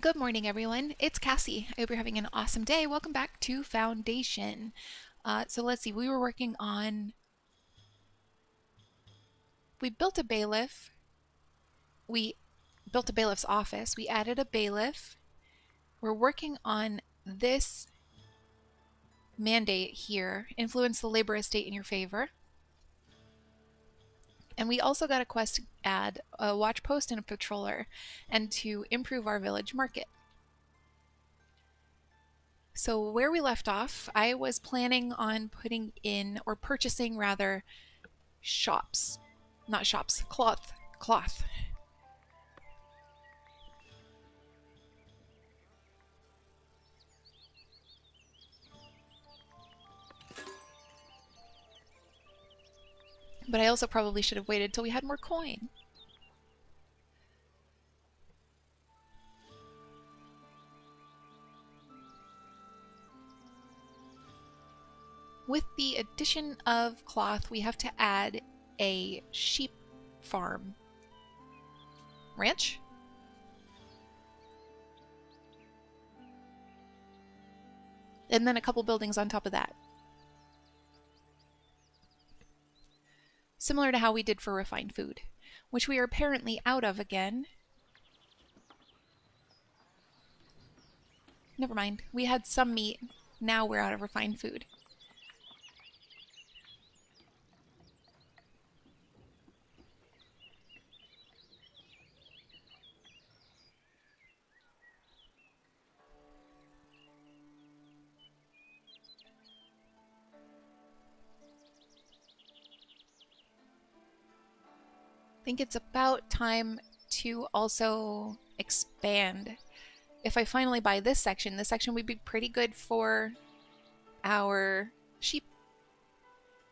Good morning, everyone. It's Cassie. I hope you're having an awesome day. Welcome back to Foundation. So let's see, we were working on, we built a bailiff. We built a bailiff's office. We added a bailiff. We're working on this mandate here, influence the labor estate in your favor. And we also got a quest to add a watch post and a patroller and to improve our village market. So where we left off, I was planning on putting in, or purchasing rather, shops. Not shops, cloth. But I also probably should have waited till we had more coin. With the addition of cloth, we have to add a sheep farm. Ranch? And then a couple buildings on top of that. Similar to how we did for refined food, which we are apparently out of again. Never mind, we had some meat, now we're out of refined food. I think it's about time to also expand. If I finally buy this section would be pretty good for our sheep.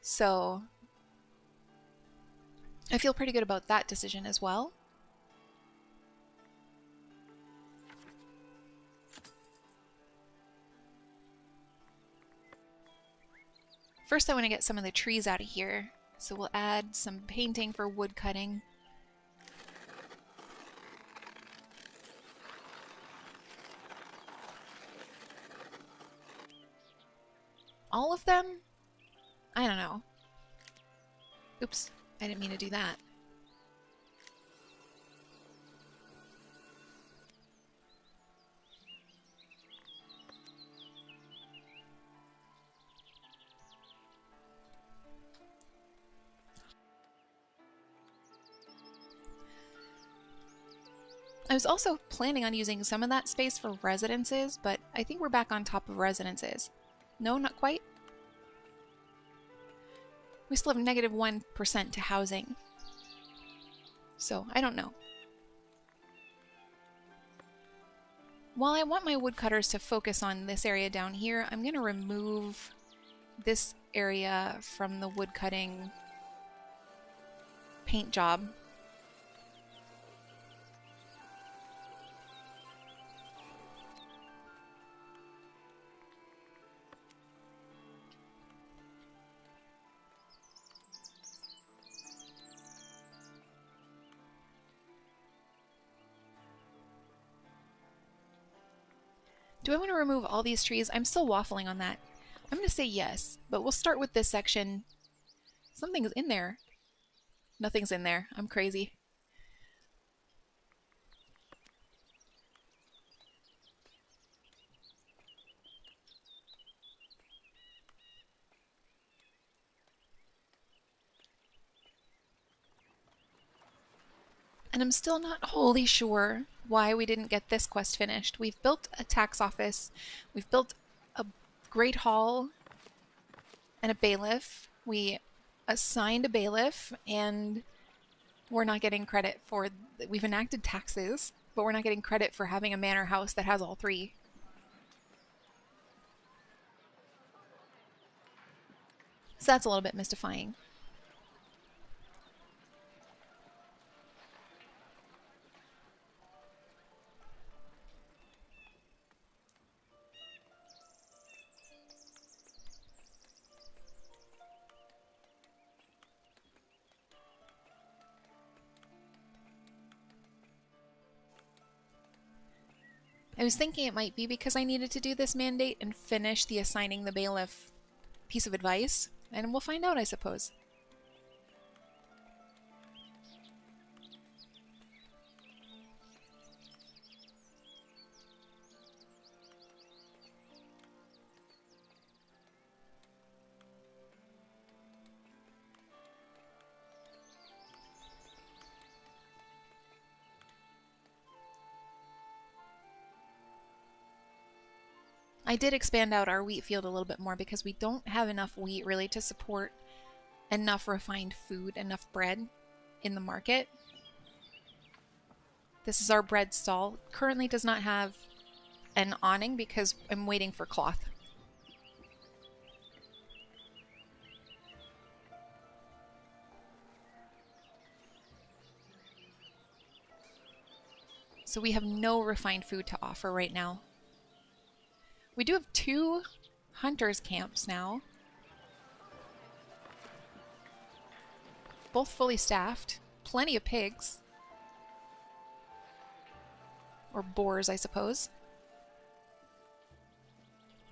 So I feel pretty good about that decision as well. First, I want to get some of the trees out of here. So we'll add some painting for wood cutting. All of them? I don't know. Oops, I didn't mean to do that. I was also planning on using some of that space for residences, but I think we're back on top of residences. No, not quite. We still have negative 1% to housing. So, I don't know. While I want my woodcutters to focus on this area down here, I'm going to remove this area from the woodcutting paint job. Do I want to remove all these trees? I'm still waffling on that. I'm going to say yes, but we'll start with this section. Something's in there. Nothing's in there. I'm crazy. And I'm still not wholly sure why we didn't get this quest finished. We've built a tax office, we've built a great hall and a bailiff. We assigned a bailiff, and we're not getting credit for, we've enacted taxes, but we're not getting credit for having a manor house that has all three. So that's a little bit mystifying. I was thinking it might be because I needed to do this mandate and finish the assigning the bailiff piece of advice, and we'll find out, I suppose. I did expand out our wheat field a little bit more because we don't have enough wheat really to support enough refined food, enough bread in the market. This is our bread stall. Currently does not have an awning because I'm waiting for cloth. So we have no refined food to offer right now. We do have 2 hunters' camps now. Both fully staffed. Plenty of pigs. Or boars, I suppose.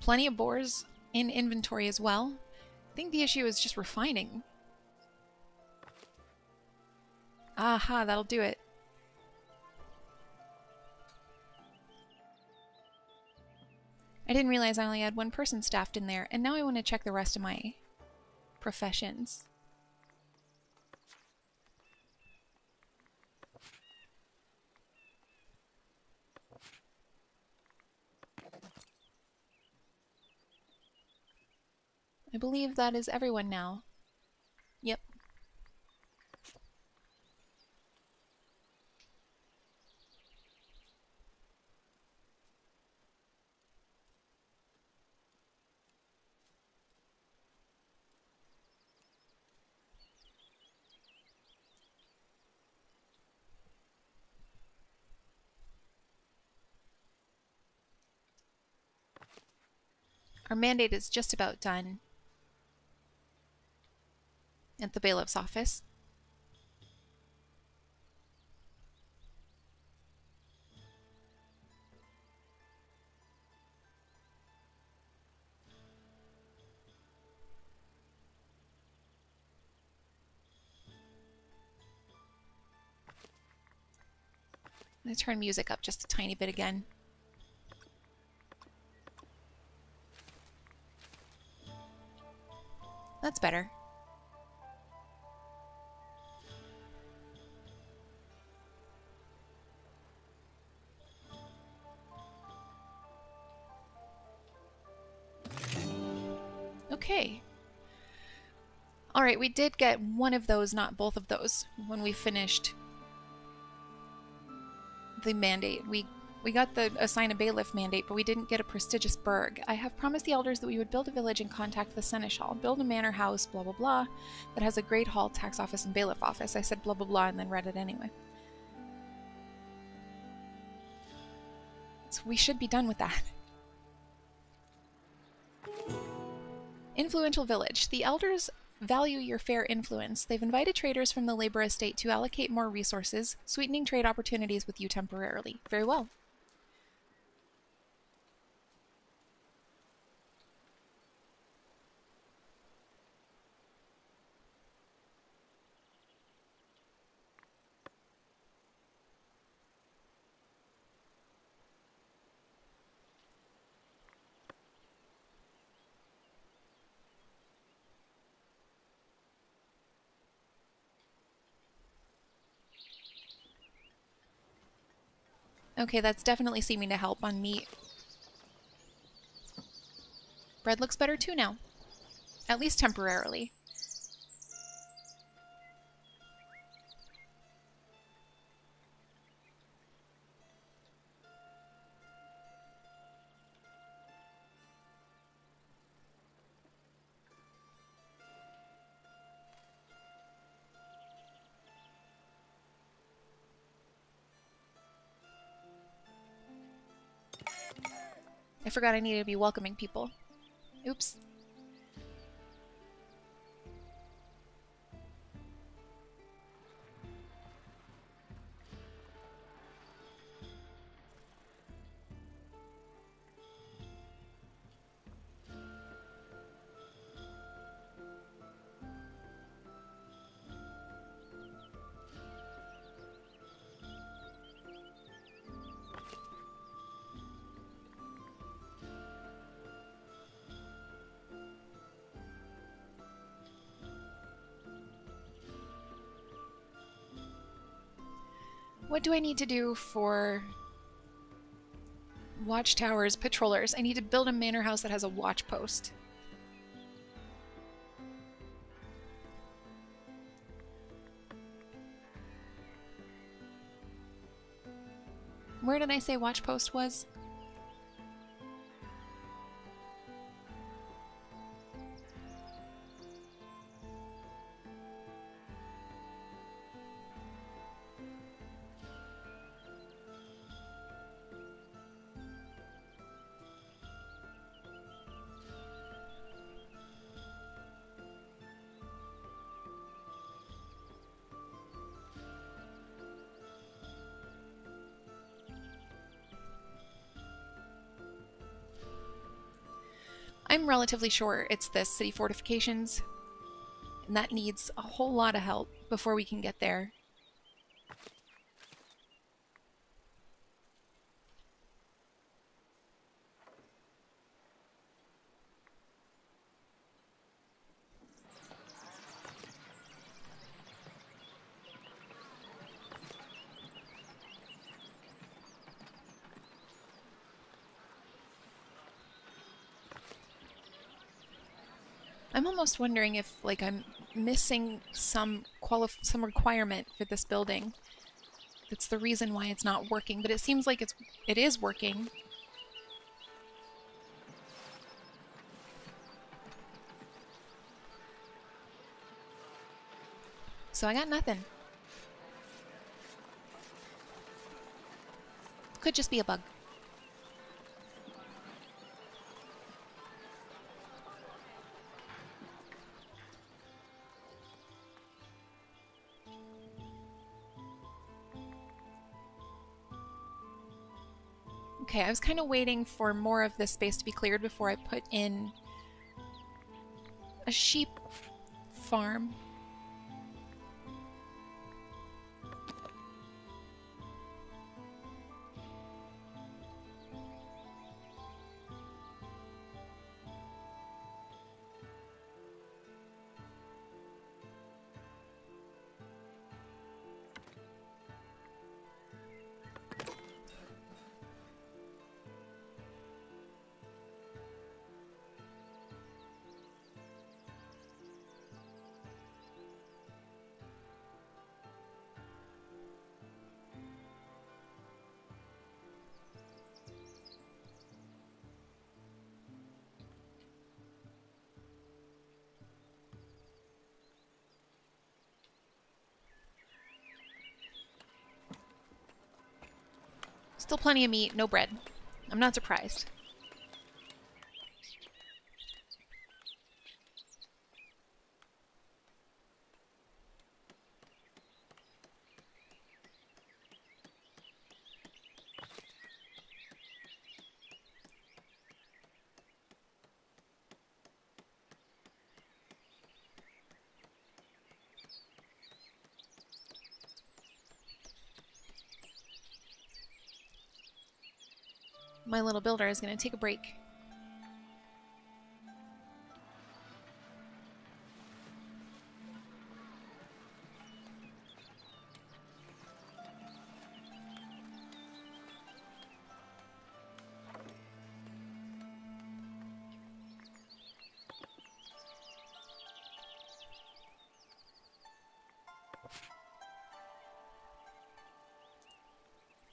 Plenty of boars in inventory as well. I think the issue is just refining. Aha, that'll do it. I didn't realize I only had 1 person staffed in there, and now I want to check the rest of my professions. I believe that is everyone now. Yep. Our mandate is just about done at the bailiff's office. I'm going to turn music up just a tiny bit again. That's better. Okay. Alright, we did get one of those, not both of those, when we finished the mandate. We got the assign a bailiff mandate, but we didn't get a prestigious burg. I have promised the elders that we would build a village and contact the seneschal, build a manor house, blah blah blah, that has a great hall, tax office, and bailiff office. I said blah blah blah and then read it anyway. So we should be done with that. Influential village. The elders value your fair influence. They've invited traders from the labor estate to allocate more resources, sweetening trade opportunities with you temporarily. Very well. Okay, that's definitely seeming to help on meat. Bread looks better too now. At least temporarily. I forgot I needed to be welcoming people. Oops. What do I need to do for watchtowers, patrollers? I need to build a manor house that has a watch post. Where did I say watch post was? I'm relatively sure it's the city fortifications, and that needs a whole lot of help before we can get there. I'm almost wondering if, like, I'm missing some requirement for this building. That's the reason why it's not working, but it seems like it is working. So I got nothing. Could just be a bug. Okay, I was kind of waiting for more of this space to be cleared before I put in a sheep farm. Still plenty of meat, no bread. I'm not surprised. My little builder is going to take a break.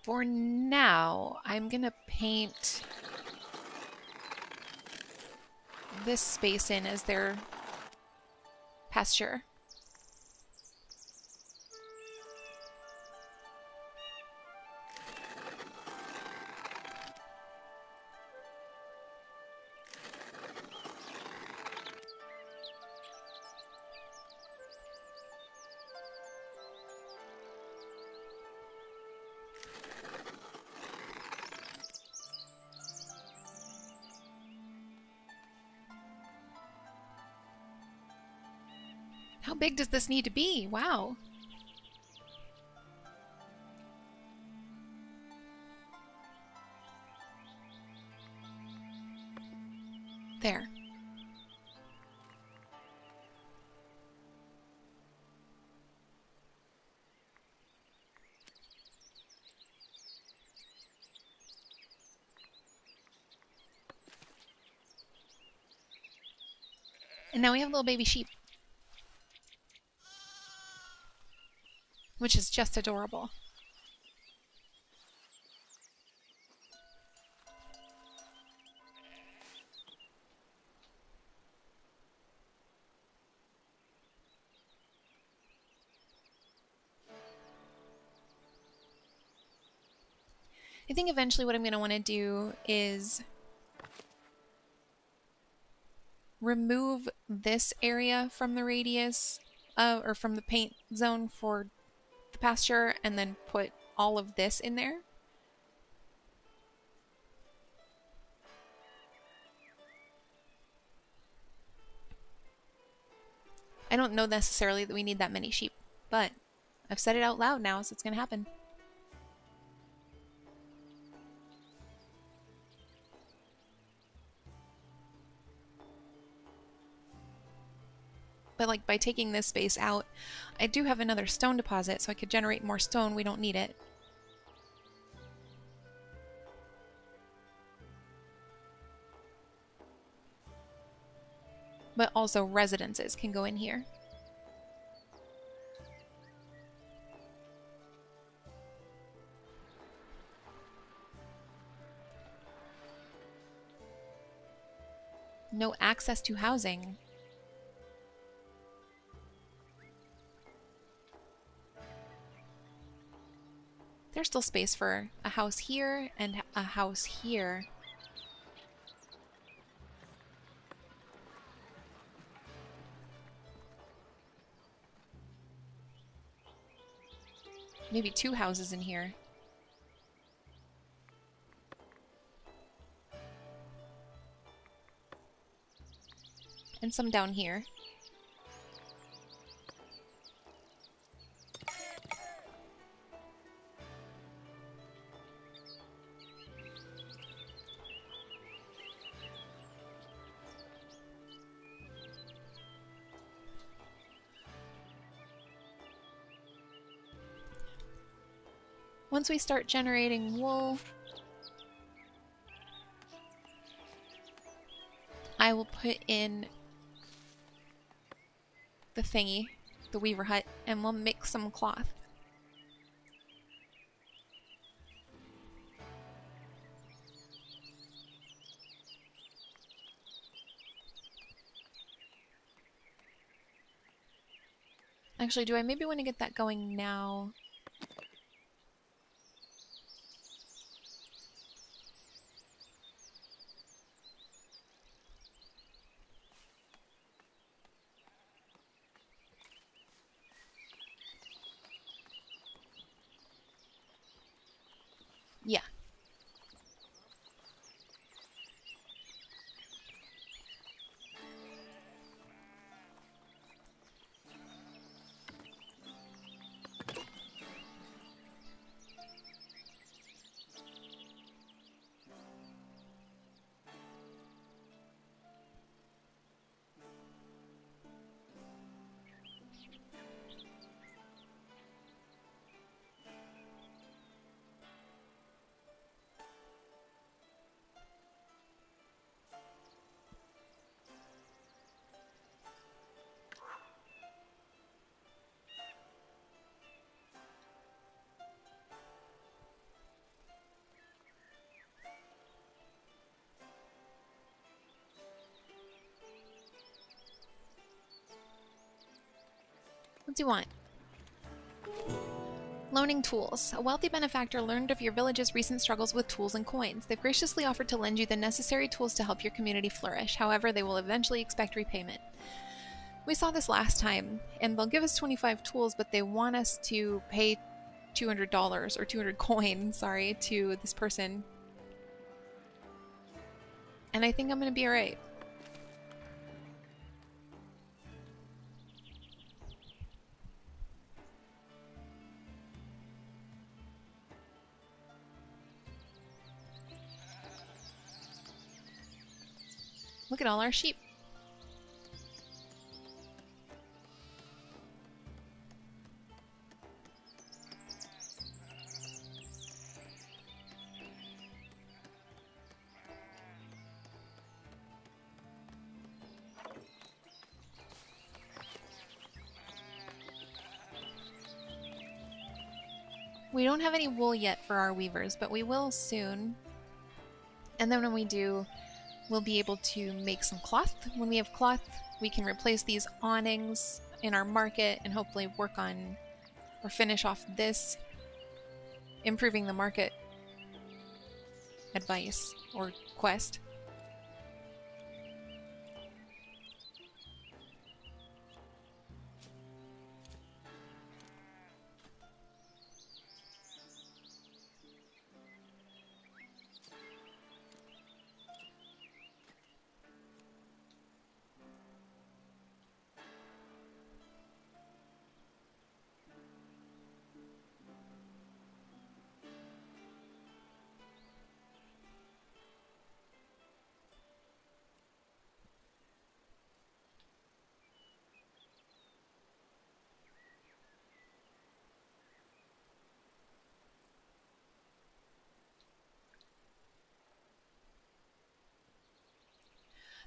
For now, I'm going to paint this space in as their pasture. How big does this need to be? Wow. There. And now we have little baby sheep, which is just adorable. I think eventually what I'm going to want to do is remove this area from the radius or from the paint zone for the pasture and then put all of this in there. I don't know necessarily that we need that many sheep, but I've said it out loud now, so it's going to happen. But like by taking this space out, I do have another stone deposit, so I could generate more stone. We don't need it. But also residences can go in here. No access to housing. There's still space for a house here and a house here. Maybe 2 houses in here. And some down here. Once we start generating wool, I will put in the thingy, the weaver hut, and we'll make some cloth. Actually, do I maybe want to get that going now? Yeah. What do you want? Loaning tools. A wealthy benefactor learned of your village's recent struggles with tools and coins. They've graciously offered to lend you the necessary tools to help your community flourish. However, they will eventually expect repayment. We saw this last time, and they'll give us 25 tools, but they want us to pay $200 or 200 coins, sorry, to this person. And I think I'm gonna be alright. Look at all our sheep. We don't have any wool yet for our weavers, but we will soon. And then when we do, we'll be able to make some cloth. When we have cloth, we can replace these awnings in our market and hopefully work on or finish off this, improving the market advice or quest.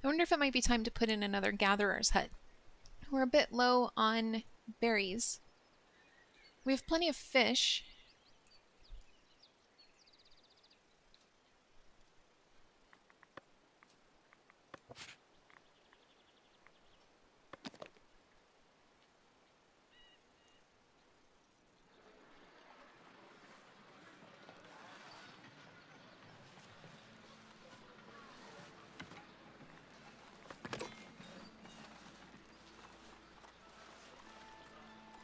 I wonder if it might be time to put in another gatherer's hut. We're a bit low on berries. We have plenty of fish.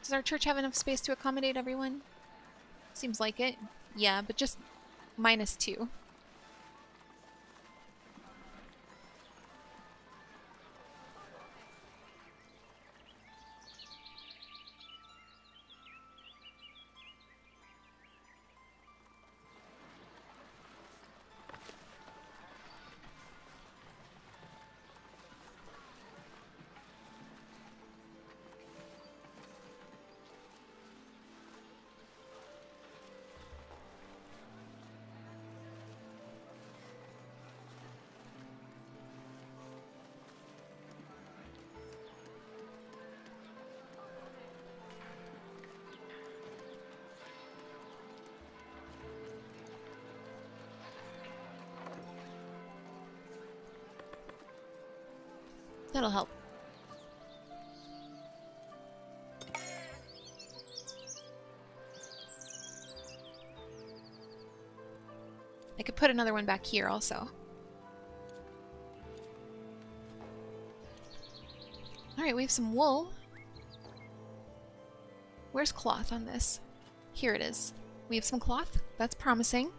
Does our church have enough space to accommodate everyone? Seems like it. Yeah, but just -2. That'll help. I could put another one back here also. Alright, we have some wool. Where's cloth on this? Here it is. We have some cloth. That's promising.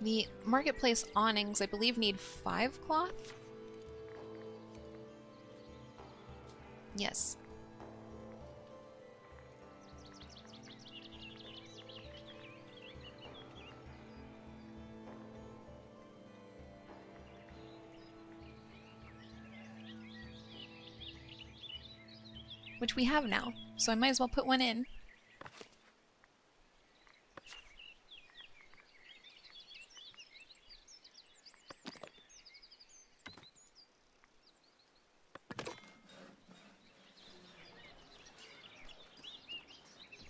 The marketplace awnings, I believe, need 5 cloth? Yes. Which we have now, so I might as well put one in.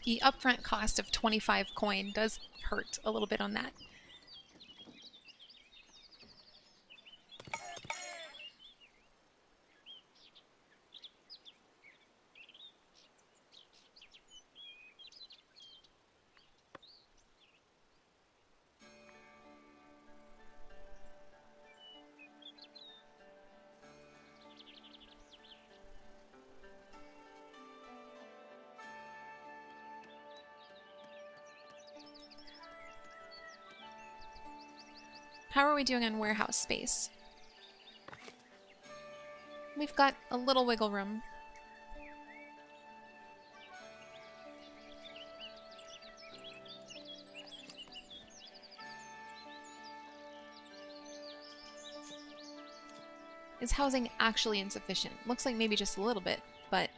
The upfront cost of 25 coin does hurt a little bit on that. How are we doing on warehouse space? We've got a little wiggle room. Is housing actually insufficient? Looks like maybe just a little bit, but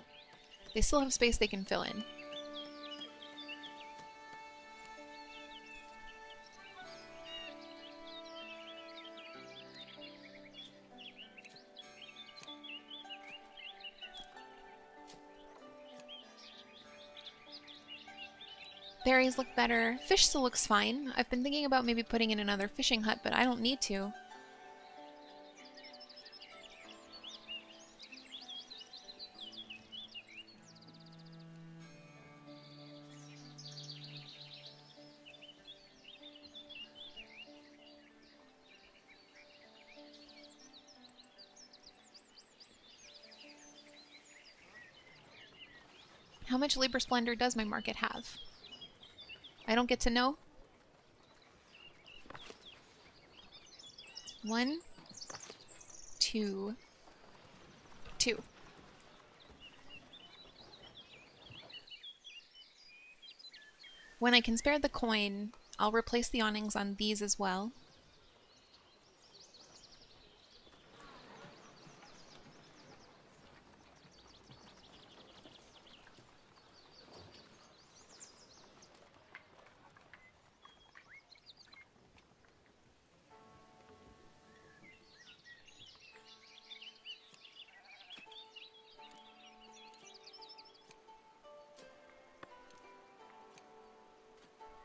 they still have space they can fill in. Berries look better. Fish still looks fine. I've been thinking about maybe putting in another fishing hut, but I don't need to. How much Libra Splendor does my market have? I don't get to know? 1, 2, 2. When I can spare the coin, I'll replace the awnings on these as well.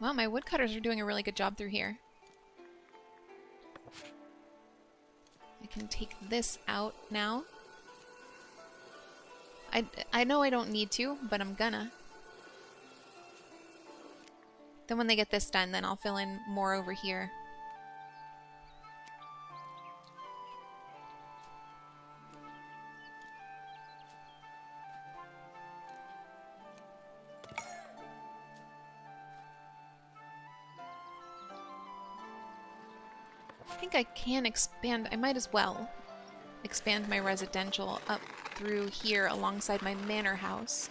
Well, my woodcutters are doing a really good job through here. I can take this out now. I know I don't need to, but I'm gonna. Then when they get this done, then I'll fill in more over here. I think I can expand. I might as well expand my residential up through here alongside my manor house.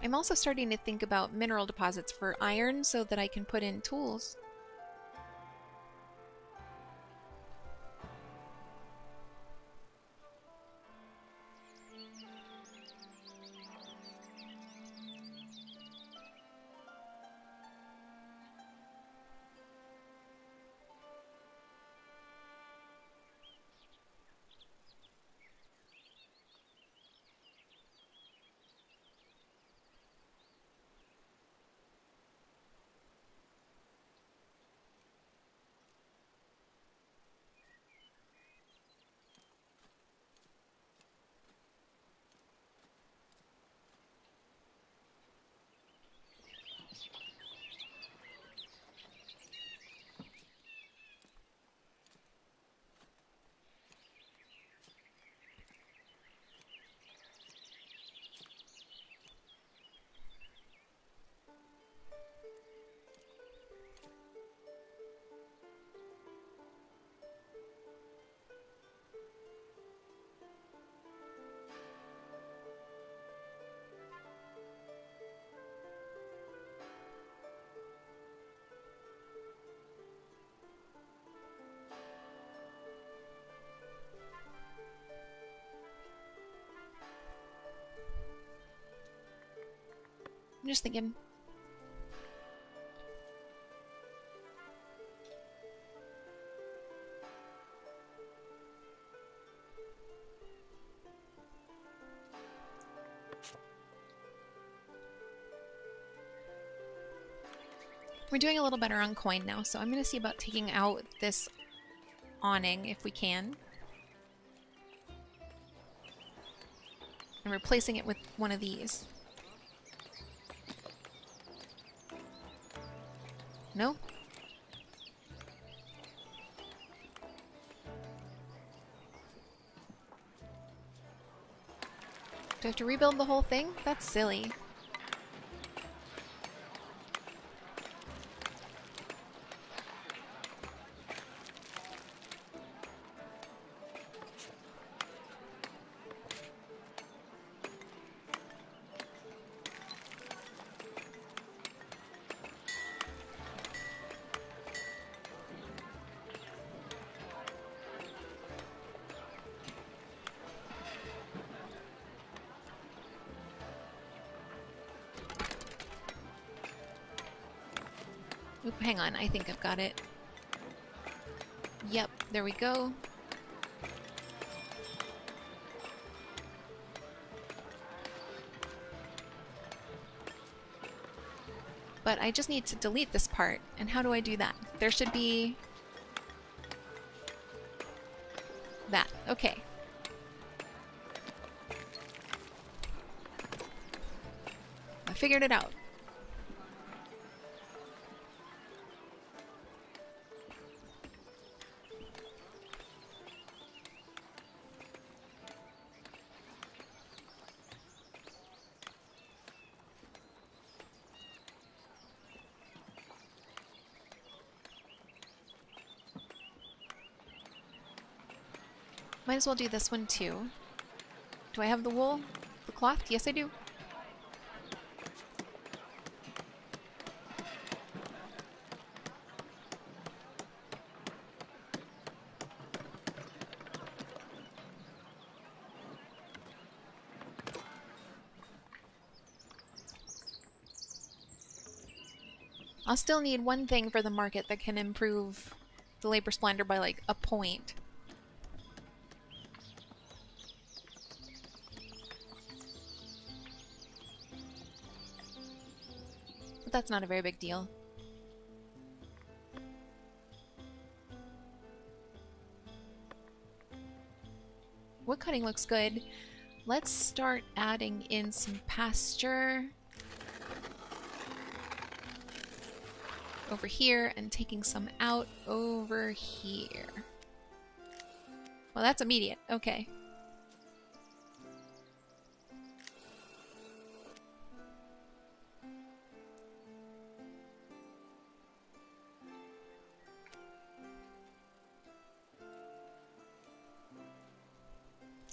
I'm also starting to think about mineral deposits for iron so that I can put in tools. I'm just thinking. We're doing a little better on coin now, so I'm going to see about taking out this awning if we can. And replacing it with one of these. No? Do I have to rebuild the whole thing? That's silly. Oop, hang on, I think I've got it. Yep, there we go. But I just need to delete this part. And how do I do that? There should be that. Okay. I figured it out. Might as well do this one too. Do I have the wool? The cloth? Yes, I do. I'll still need one thing for the market that can improve the labor splendor by like a point. But that's not a very big deal. Wood cutting looks good. Let's start adding in some pasture over here and taking some out over here. Well, that's immediate. Okay.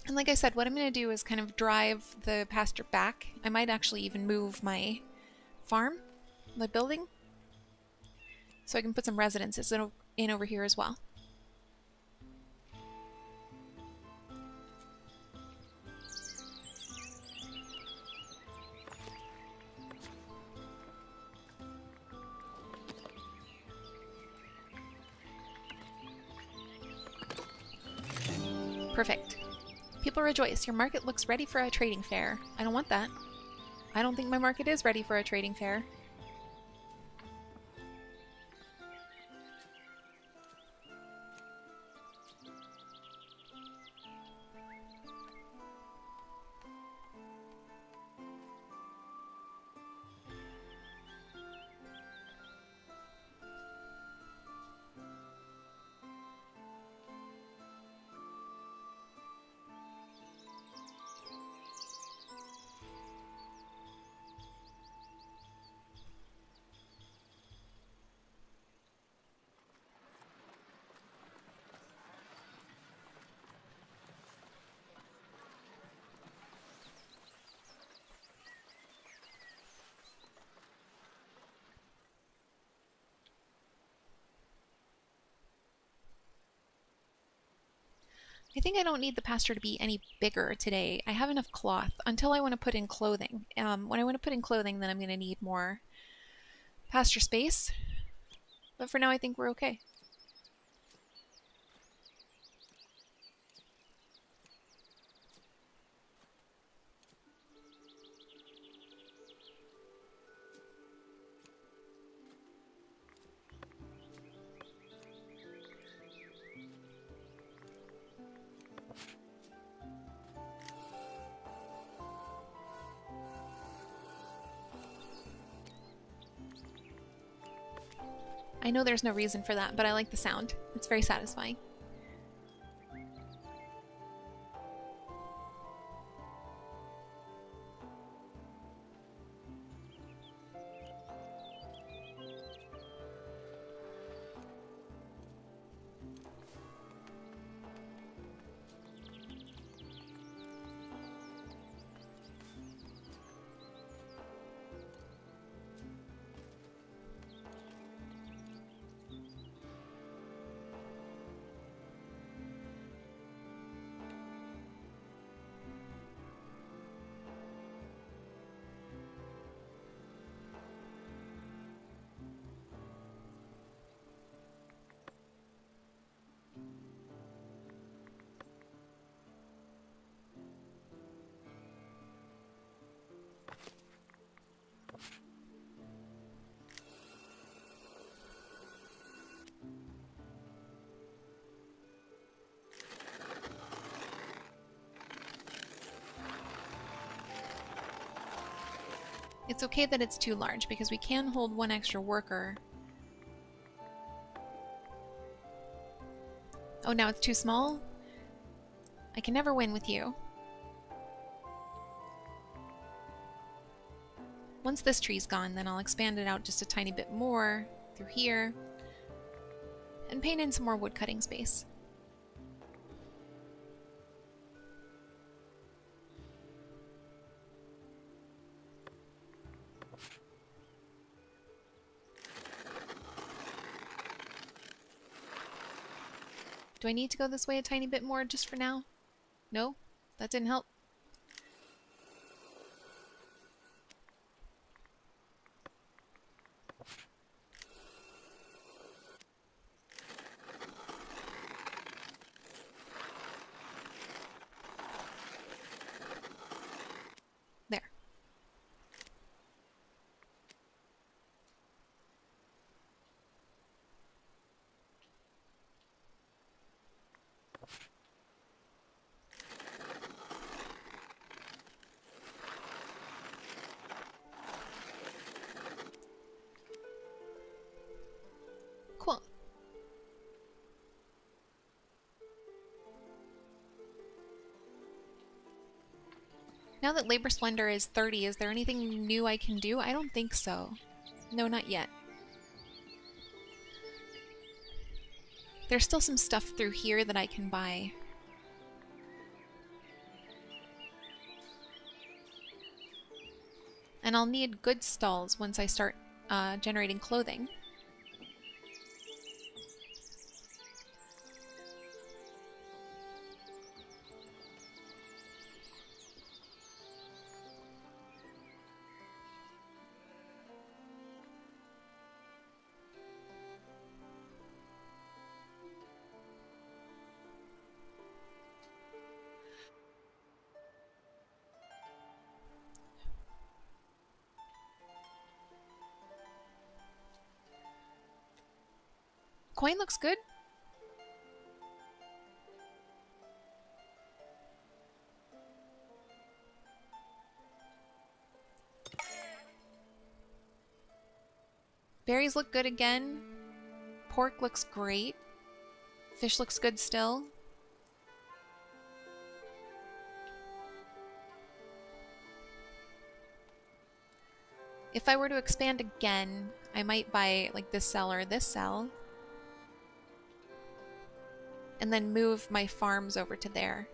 And like I said, what I'm going to do is kind of drive the pasture back. I might actually even move my farm, my building, so I can put some residences in over here as well. Perfect. People rejoice. Your market looks ready for a trading fair. I don't want that. I don't think my market is ready for a trading fair. I think I don't need the pasture to be any bigger today. I have enough cloth until I want to put in clothing. When I want to put in clothing, then I'm going to need more pasture space. But for now, I think we're okay. I know there's no reason for that, but I like the sound. It's very satisfying. It's okay that it's too large because we can hold one extra worker. Oh, now it's too small? I can never win with you. Once this tree's gone, then I'll expand it out just a tiny bit more through here and paint in some more wood cutting space. Do I need to go this way a tiny bit more just for now? No? That didn't help? There. Cool. Now that Labor Splendor is 30, is there anything new I can do? I don't think so. No, not yet. There's still some stuff through here that I can buy. And I'll need goods stalls once I start generating clothing. Coin looks good. Berries look good again. Pork looks great. Fish looks good still. If I were to expand again, I might buy like this cell or this cell. And then move my farms over to there.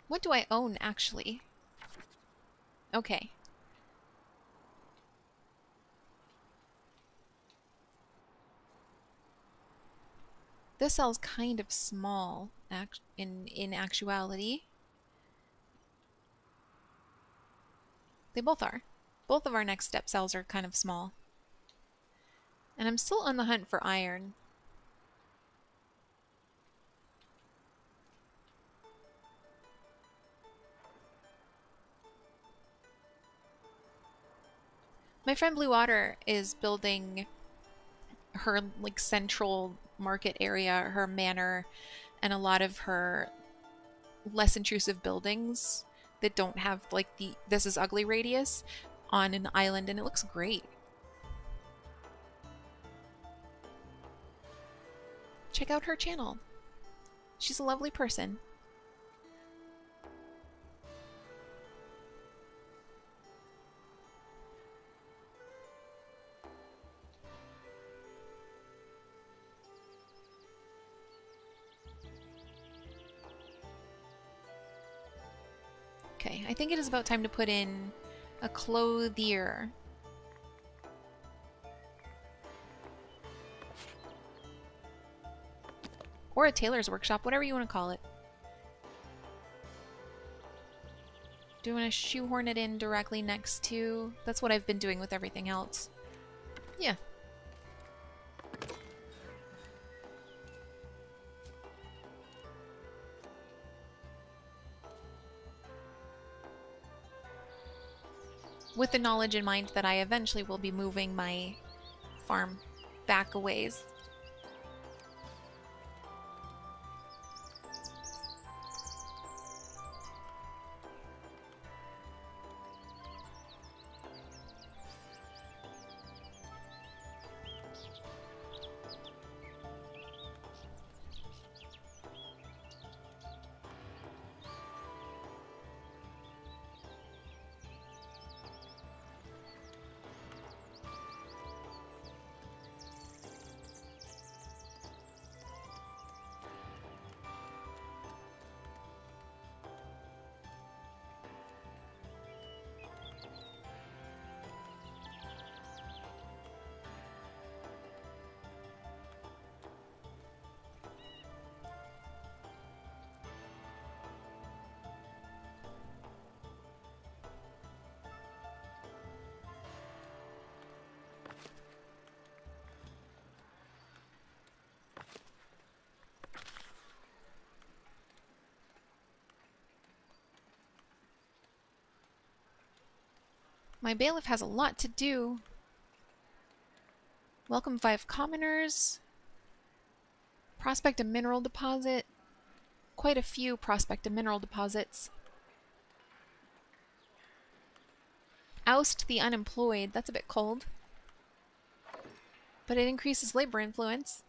What do I own, actually? Okay. This cell's kind of small in actuality. They both are. Both of our next step cells are kind of small. And I'm still on the hunt for iron. My friend Blue Water is building her like central market area, her manor, and a lot of her less intrusive buildings that don't have like the "this is ugly" radius on an island, and it looks great. Check out her channel. She's a lovely person. Okay, I think it is about time to put in a clothier. Or a tailor's workshop, whatever you want to call it. Do you want to shoehorn it in directly next to... That's what I've been doing with everything else. Yeah. with the knowledge in mind that I eventually will be moving my farm back a ways. My bailiff has a lot to do. Welcome 5 commoners. Prospect a mineral deposit. Quite a few prospect a mineral deposits. Oust the unemployed. That's a bit cold. But it increases labor influence.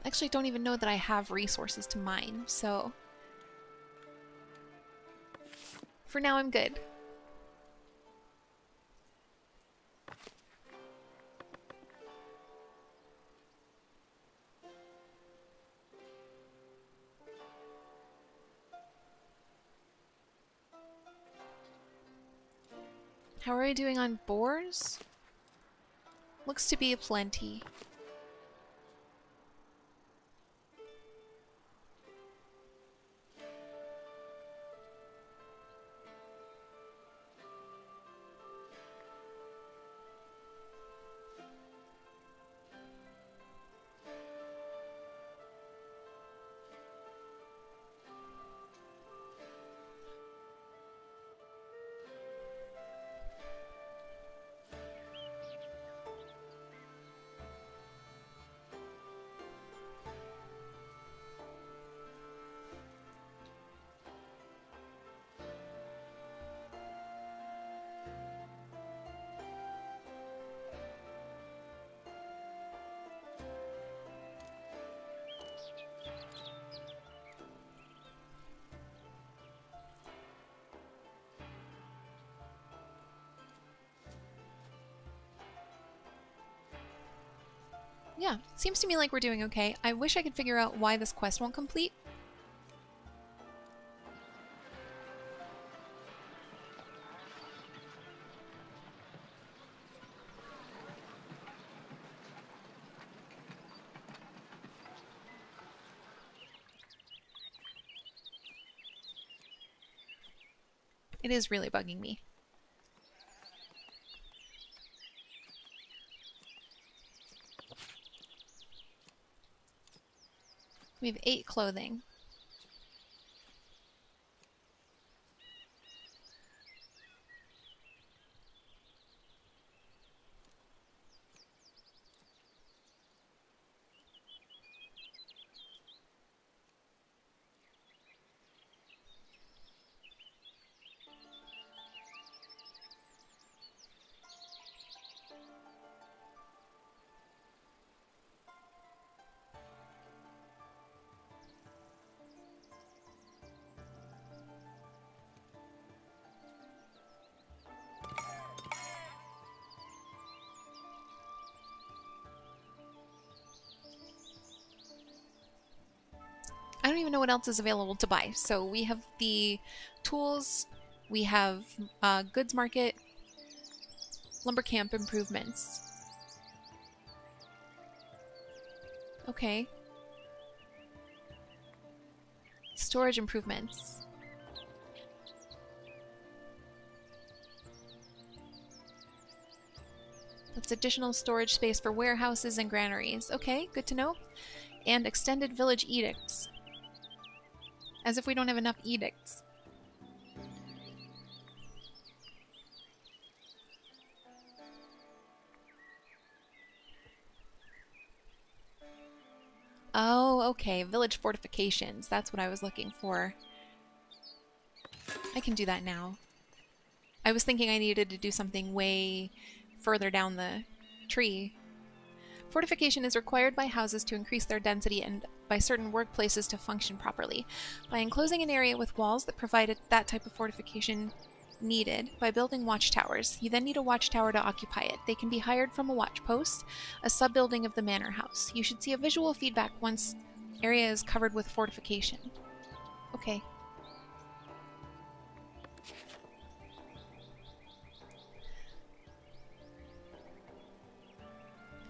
Actually, I don't even know that I have resources to mine, so for now I'm good. How are we doing on boars? Looks to be plenty. Yeah, seems to me like we're doing okay. I wish I could figure out why this quest won't complete. It is really bugging me. We have 8 clothing. I don't even know what else is available to buy. So we have the tools, we have goods market, lumber camp improvements. Okay. Storage improvements. That's additional storage space for warehouses and granaries. Okay, good to know. And extended village edicts. As if we don't have enough edicts. Oh, okay. Village fortifications. That's what I was looking for. I can do that now. I was thinking I needed to do something way further down the tree. Fortification is required by houses to increase their density and by certain workplaces to function properly. By enclosing an area with walls that provide that type of fortification needed, by building watchtowers. You then need a watchtower to occupy it. They can be hired from a watch post, a sub-building of the manor house. You should see a visual feedback once area is covered with fortification. Okay.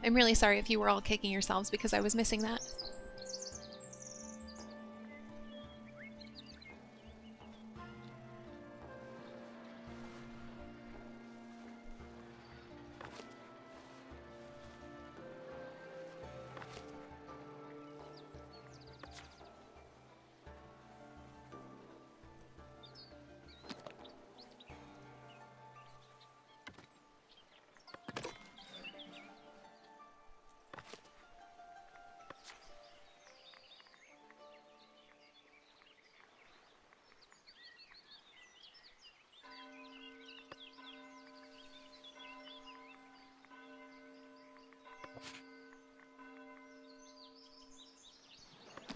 I'm really sorry if you were all kicking yourselves because I was missing that.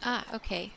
Ah, okay.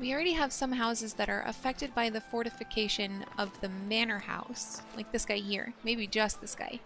We already have some houses that are affected by the fortification of the manor house. Like this guy here. Maybe just this guy.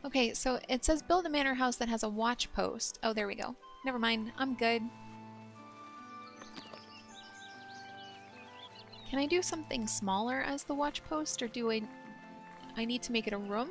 Okay, so it says build a manor house that has a watch post. Oh, there we go. Never mind. I'm good. Can I do something smaller as the watch post, or do I need to make it a room?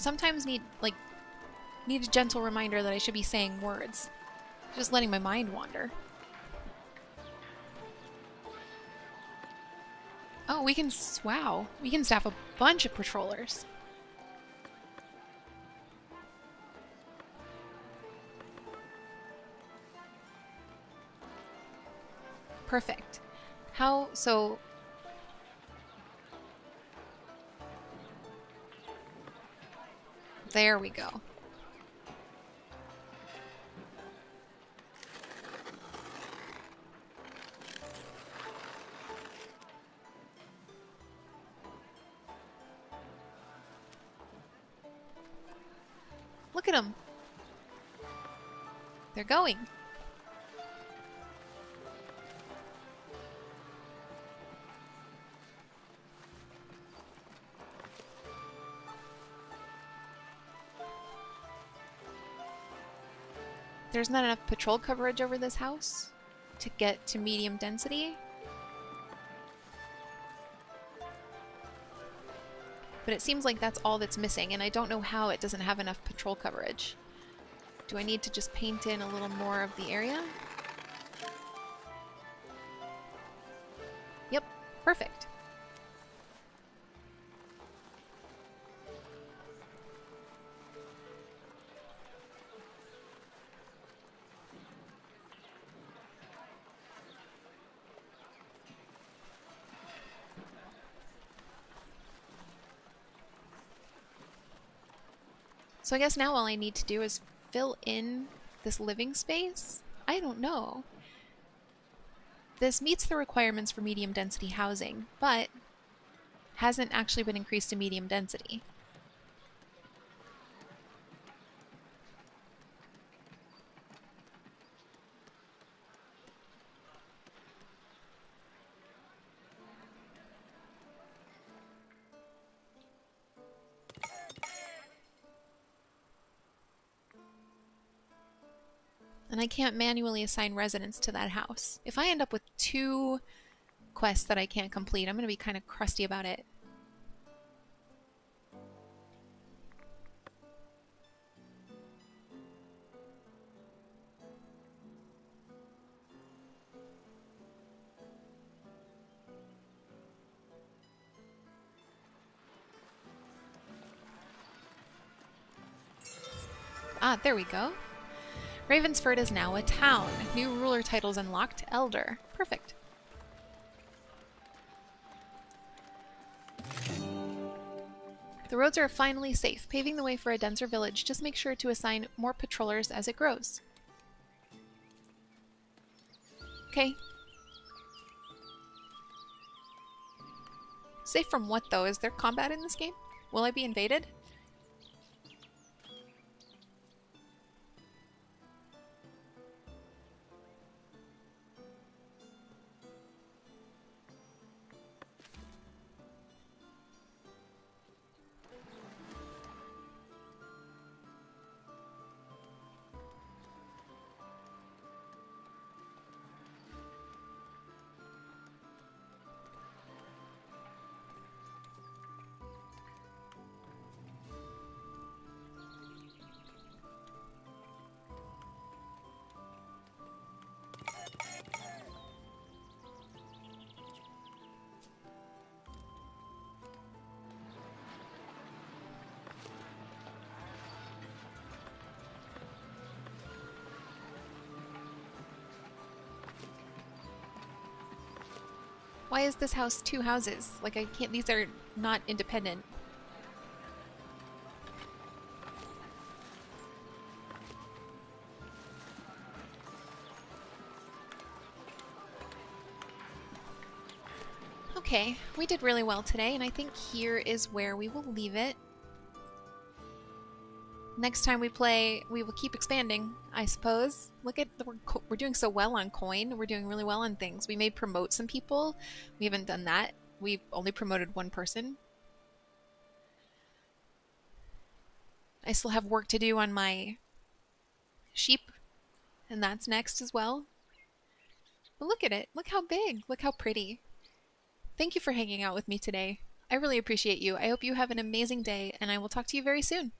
sometimes need a gentle reminder that I should be saying words. Just letting my mind wander. Oh, wow, we can staff a bunch of patrollers. Perfect. So there we go. Look at them. They're going. There's not enough patrol coverage over this house to get to medium density. But it seems like that's all that's missing, and I don't know how it doesn't have enough patrol coverage. Do I need to just paint in a little more of the area? Yep, perfect. So I guess now all I need to do is fill in this living space? I don't know. This meets the requirements for medium density housing, but hasn't actually been increased to medium density. And I can't manually assign residents to that house. If I end up with 2 quests that I can't complete, I'm going to be kind of crusty about it. Ah, there we go. Ravensford is now a town. New ruler titles unlocked. Elder. Perfect. The roads are finally safe, paving the way for a denser village. Just make sure to assign more patrollers as it grows. Okay. Safe from what, though? Is there combat in this game? Will I be invaded? Why is this house 2 houses? Like, I can't, these are not independent. Okay, we did really well today, and I think here is where we will leave it. Next time we play, we will keep expanding, I suppose. Look at, we're doing so well on coin. We're doing really well on things. We may promote some people. We haven't done that. We've only promoted 1 person. I still have work to do on my sheep, and that's next as well. But look at it. Look how big. Look how pretty. Thank you for hanging out with me today. I really appreciate you. I hope you have an amazing day, and I will talk to you very soon.